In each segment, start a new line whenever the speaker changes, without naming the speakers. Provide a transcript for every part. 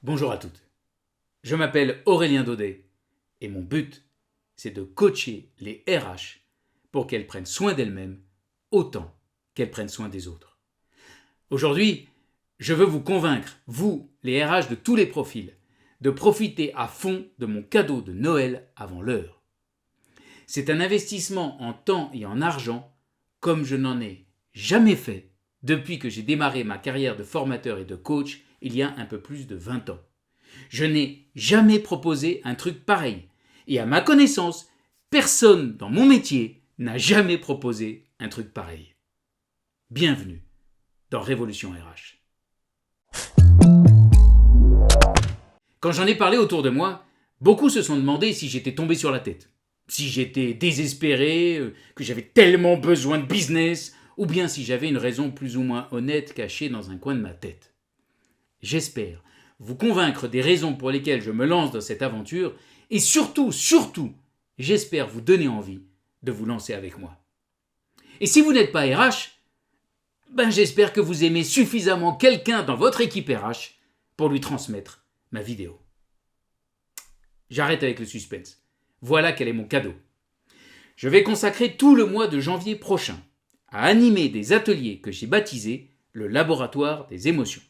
Bonjour à toutes. Je m'appelle Aurélien Daudet et mon but, c'est de coacher les RH pour qu'elles prennent soin d'elles-mêmes autant qu'elles prennent soin des autres. Aujourd'hui, je veux vous convaincre, vous, les RH de tous les profils, de profiter à fond de mon cadeau de Noël avant l'heure. C'est un investissement en temps et en argent comme je n'en ai jamais fait depuis que j'ai démarré ma carrière de formateur et de coach il y a un peu plus de 20 ans. Je n'ai jamais proposé un truc pareil. Et à ma connaissance, personne dans mon métier n'a jamais proposé un truc pareil. Bienvenue dans Révolution RH. Quand j'en ai parlé autour de moi, beaucoup se sont demandé si j'étais tombé sur la tête, si j'étais désespéré, que j'avais tellement besoin de business, ou bien si j'avais une raison plus ou moins honnête cachée dans un coin de ma tête. J'espère vous convaincre des raisons pour lesquelles je me lance dans cette aventure et surtout, j'espère vous donner envie de vous lancer avec moi. Et si vous n'êtes pas RH, j'espère que vous aimez suffisamment quelqu'un dans votre équipe RH pour lui transmettre ma vidéo. J'arrête avec le suspense. Voilà quel est mon cadeau. Je vais consacrer tout le mois de janvier prochain à animer des ateliers que j'ai baptisés le laboratoire des émotions.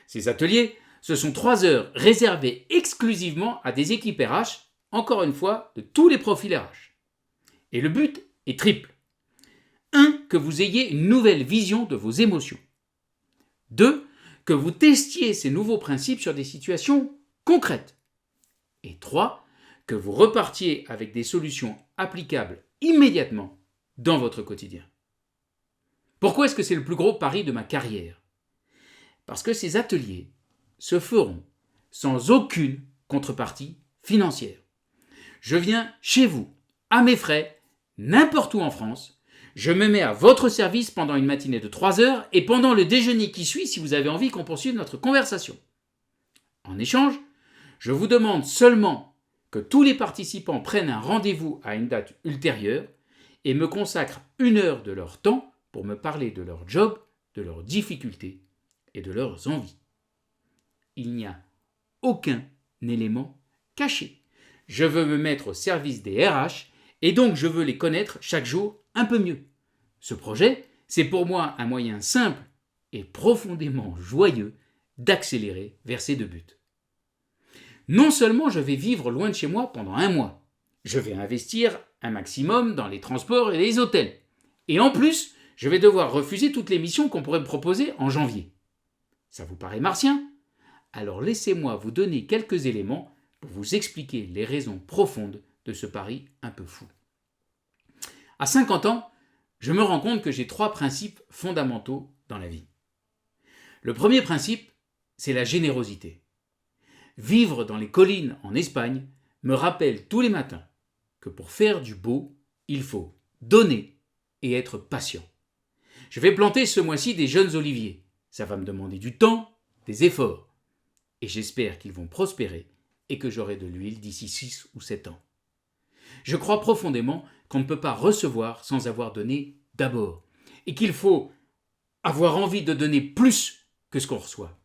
Ces ateliers, ce sont 3 heures réservées exclusivement à des équipes RH, encore une fois, de tous les profils RH. Et le but est triple. 1. Que vous ayez une nouvelle vision de vos émotions. 2. Que vous testiez ces nouveaux principes sur des situations concrètes. Et 3. Que vous repartiez avec des solutions applicables immédiatement dans votre quotidien. Pourquoi est-ce que c'est le plus gros pari de ma carrière ? Parce que ces ateliers se feront sans aucune contrepartie financière. Je viens chez vous, à mes frais, n'importe où en France. Je me mets à votre service pendant une matinée de 3 heures et pendant le déjeuner qui suit si vous avez envie qu'on poursuive notre conversation. En échange, je vous demande seulement que tous les participants prennent un rendez-vous à une date ultérieure et me consacrent 1 heure de leur temps pour me parler de leur job, de leurs difficultés et de leurs envies. Il n'y a aucun élément caché. Je veux me mettre au service des RH et donc je veux les connaître chaque jour un peu mieux. Ce projet, c'est pour moi un moyen simple et profondément joyeux d'accélérer vers ces 2 buts. Non seulement je vais vivre loin de chez moi pendant 1 mois, je vais investir un maximum dans les transports et les hôtels. Et en plus, je vais devoir refuser toutes les missions qu'on pourrait me proposer en janvier. Ça vous paraît martien ? Alors laissez-moi vous donner quelques éléments pour vous expliquer les raisons profondes de ce pari un peu fou. À 50 ans, je me rends compte que j'ai 3 principes fondamentaux dans la vie. Le premier principe, c'est la générosité. Vivre dans les collines en Espagne me rappelle tous les matins que pour faire du beau, il faut donner et être patient. Je vais planter ce mois-ci des jeunes oliviers. Ça va me demander du temps, des efforts. Et j'espère qu'ils vont prospérer et que j'aurai de l'huile d'ici 6 ou 7 ans. Je crois profondément qu'on ne peut pas recevoir sans avoir donné d'abord, et qu'il faut avoir envie de donner plus que ce qu'on reçoit.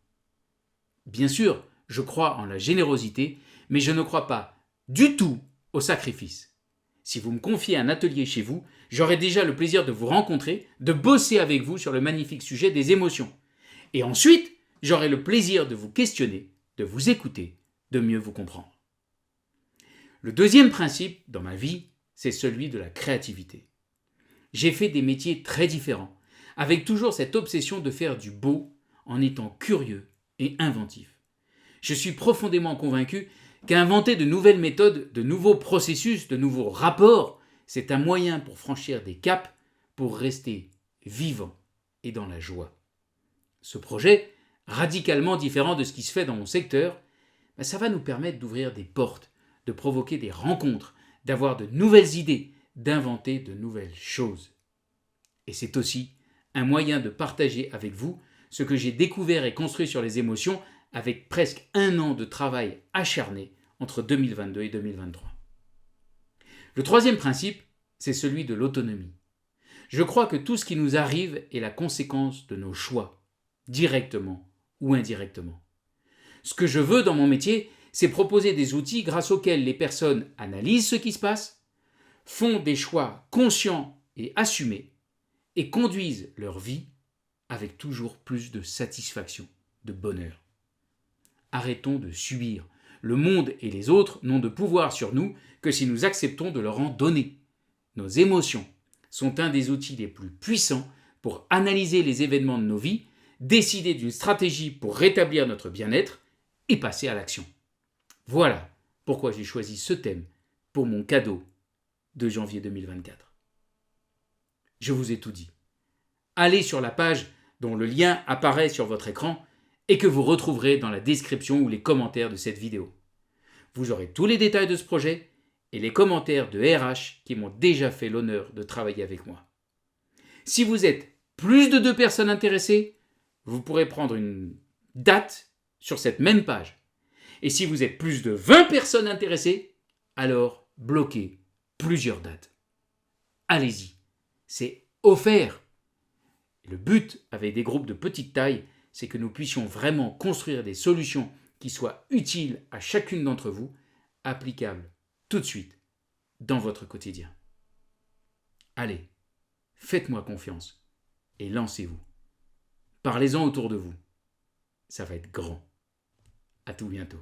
Bien sûr, je crois en la générosité, mais je ne crois pas du tout au sacrifice. Si vous me confiez un atelier chez vous, j'aurai déjà le plaisir de vous rencontrer, de bosser avec vous sur le magnifique sujet des émotions. Et ensuite, j'aurai le plaisir de vous questionner, de vous écouter, de mieux vous comprendre. Le deuxième principe dans ma vie, c'est celui de la créativité. J'ai fait des métiers très différents, avec toujours cette obsession de faire du beau en étant curieux et inventif. Je suis profondément convaincu qu'inventer de nouvelles méthodes, de nouveaux processus, de nouveaux rapports, c'est un moyen pour franchir des caps, pour rester vivant et dans la joie. Ce projet, radicalement différent de ce qui se fait dans mon secteur, ça va nous permettre d'ouvrir des portes, de provoquer des rencontres, d'avoir de nouvelles idées, d'inventer de nouvelles choses. Et c'est aussi un moyen de partager avec vous ce que j'ai découvert et construit sur les émotions avec presque 1 an de travail acharné entre 2022 et 2023. Le troisième principe, c'est celui de l'autonomie. Je crois que tout ce qui nous arrive est la conséquence de nos choix, directement ou indirectement. Ce que je veux dans mon métier, c'est proposer des outils grâce auxquels les personnes analysent ce qui se passe, font des choix conscients et assumés, et conduisent leur vie avec toujours plus de satisfaction, de bonheur. Arrêtons de subir. Le monde et les autres n'ont de pouvoir sur nous que si nous acceptons de leur en donner. Nos émotions sont un des outils les plus puissants pour analyser les événements de nos vies, décider d'une stratégie pour rétablir notre bien-être et passer à l'action. Voilà pourquoi j'ai choisi ce thème pour mon cadeau de janvier 2024. Je vous ai tout dit. Allez sur la page dont le lien apparaît sur votre écran et que vous retrouverez dans la description ou les commentaires de cette vidéo. Vous aurez tous les détails de ce projet et les commentaires de RH qui m'ont déjà fait l'honneur de travailler avec moi. Si vous êtes plus de 2 personnes intéressées, vous pourrez prendre une date sur cette même page. Et si vous êtes plus de 20 personnes intéressées, alors bloquez plusieurs dates. Allez-y, c'est offert. Le but avec des groupes de petite taille, c'est que nous puissions vraiment construire des solutions qui soient utiles à chacune d'entre vous, applicables tout de suite dans votre quotidien. Allez, faites-moi confiance et lancez-vous. Parlez-en autour de vous. Ça va être grand. À tout bientôt.